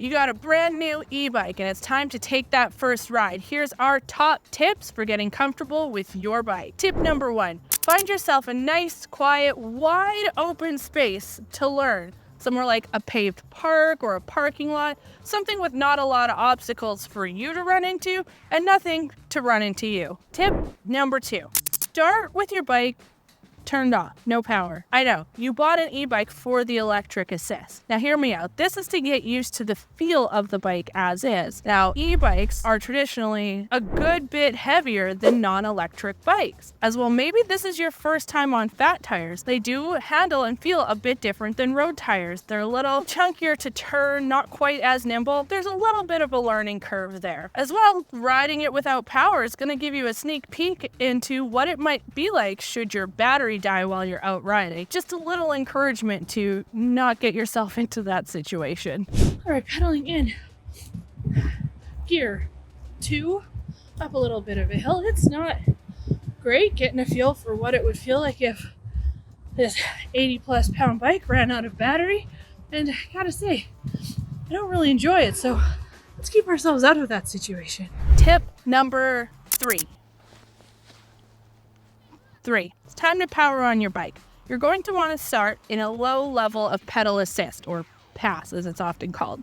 You got a brand new e-bike and it's time to take that first ride. Here's our top tips for getting comfortable with your bike. Tip number 1, find yourself a nice, quiet, wide open space to learn. Somewhere like a paved park or a parking lot, something with not a lot of obstacles for you to run into and nothing to run into you. Tip number 2, start with your bike turned off, no power. I know, you bought an e-bike for the electric assist. Now hear me out. This is to get used to the feel of the bike as is. Now, e-bikes are traditionally a good bit heavier than non-electric bikes. As well, maybe this is your first time on fat tires. They do handle and feel a bit different than road tires. They're a little chunkier to turn, not quite as nimble. There's a little bit of a learning curve there. As well, riding it without power is going to give you a sneak peek into what it might be like should your battery die while you're out riding. Just a little encouragement to not get yourself into that situation. All right, pedaling in. Gear 2, up a little bit of a hill. It's not great, getting a feel for what it would feel like if this 80 plus pound bike ran out of battery. And I gotta say, I don't really enjoy it. So let's keep ourselves out of that situation. Tip number 3. It's time to power on your bike. You're going to want to start in a low level of pedal assist, or pass as it's often called.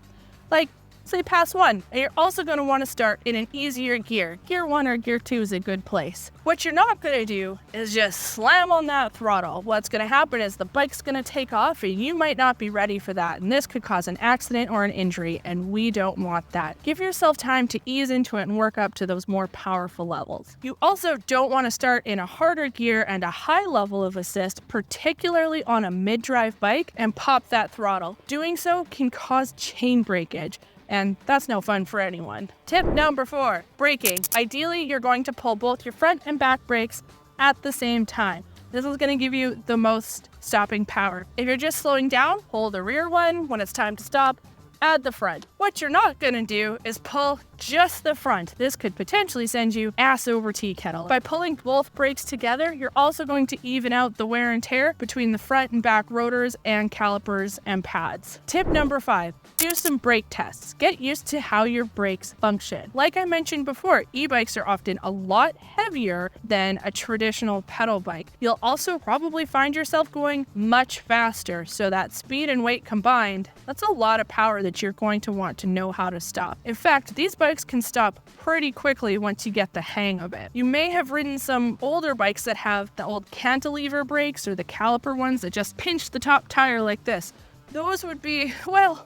Like, say pass 1, and you're also going to want to start in an easier gear. Gear 1 or gear 2 is a good place. What you're not going to do is just slam on that throttle. What's going to happen is the bike's going to take off and you might not be ready for that. And this could cause an accident or an injury, and we don't want that. Give yourself time to ease into it and work up to those more powerful levels. You also don't want to start in a harder gear and a high level of assist, particularly on a mid-drive bike, and pop that throttle. Doing so can cause chain breakage, and that's no fun for anyone. Tip number 4, braking. Ideally, you're going to pull both your front and back brakes at the same time. This is going to give you the most stopping power. If you're just slowing down, hold the rear one. When it's time to stop, add the front. What you're not going to do is pull just the front. This could potentially send you ass over tea kettle. By pulling both brakes together, you're also going to even out the wear and tear between the front and back rotors and calipers and pads. Tip number 5, do some brake tests. Get used to how your brakes function. Like I mentioned before, e-bikes are often a lot heavier than a traditional pedal bike. You'll also probably find yourself going much faster, so that speed and weight combined, that's a lot of power that you're going to want to know how to stop. In fact, these bikes can stop pretty quickly once you get the hang of it. You may have ridden some older bikes that have the old cantilever brakes or the caliper ones that just pinch the top tire like this. Those would be, well,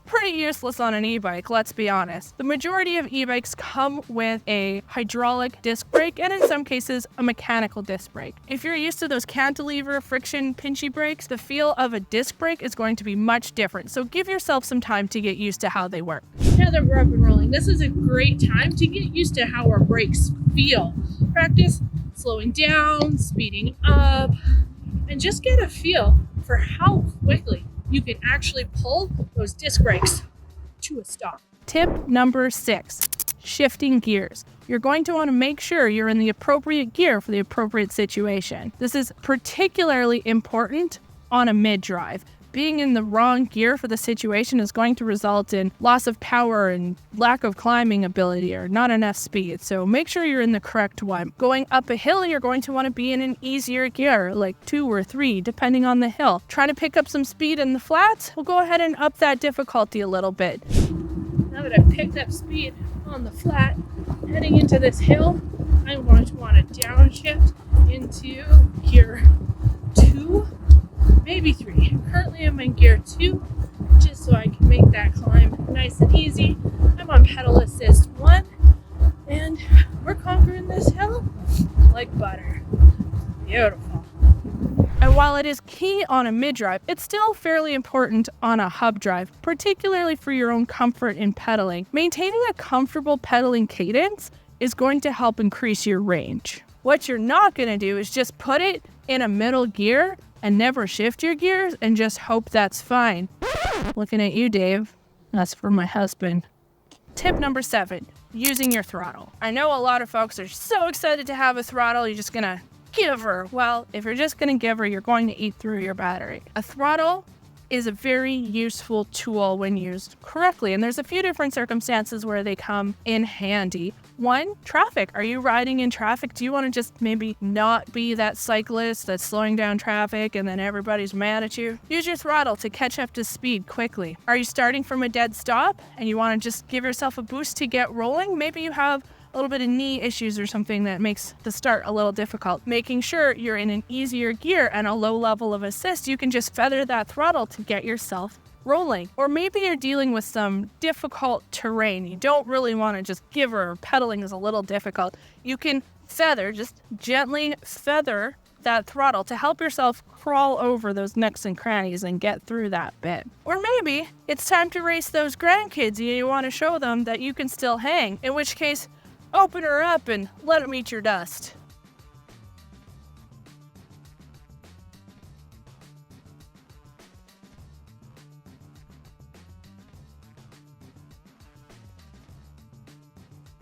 pretty useless on an e-bike, let's be honest. The majority of e-bikes come with a hydraulic disc brake and in some cases a mechanical disc brake. If you're used to those cantilever friction pinchy brakes, the feel of a disc brake is going to be much different. So give yourself some time to get used to how they work. Now that we're up and rolling, this is a great time to get used to how our brakes feel. Practice slowing down, speeding up, and just get a feel for how quickly you can actually pull those disc brakes to a stop. Tip number 6, shifting gears. You're going to want to make sure you're in the appropriate gear for the appropriate situation. This is particularly important on a mid-drive. Being in the wrong gear for the situation is going to result in loss of power and lack of climbing ability or not enough speed. So make sure you're in the correct one. Going up a hill, you're going to want to be in an easier gear, like 2 or 3, depending on the hill. Trying to pick up some speed in the flats, we'll go ahead and up that difficulty a little bit. Now that I've picked up speed on the flat, heading into this hill, I'm going to want to downshift into gear 2, maybe 3. Currently I'm in gear 2, just so I can make that climb nice and easy. I'm on pedal assist 1, and we're conquering this hill like butter. Beautiful. And while it is key on a mid-drive, it's still fairly important on a hub drive, particularly for your own comfort in pedaling. Maintaining a comfortable pedaling cadence is going to help increase your range. What you're not going to do is just put it in a middle gear and never shift your gears and just hope that's fine. Looking at you, Dave. That's for my husband. Tip number 7, using your throttle. I know a lot of folks are so excited to have a throttle, you're just gonna give her. Well, if you're just gonna give her, you're going to eat through your battery. A throttle is a very useful tool when used correctly. And there's a few different circumstances where they come in handy. One, traffic. Are you riding in traffic? Do you want to just maybe not be that cyclist that's slowing down traffic and then everybody's mad at you? Use your throttle to catch up to speed quickly. Are you starting from a dead stop and you want to just give yourself a boost to get rolling? Maybe you have a little bit of knee issues or something that makes the start a little difficult. Making sure you're in an easier gear and a low level of assist, you can just feather that throttle to get yourself rolling. Or maybe you're dealing with some difficult terrain. You don't really want to just give her. Pedaling is a little difficult. You can just gently feather that throttle to help yourself crawl over those nooks and crannies and get through that bit. Or maybe it's time to race those grandkids and you want to show them that you can still hang, in which case, open her up and let them eat your dust.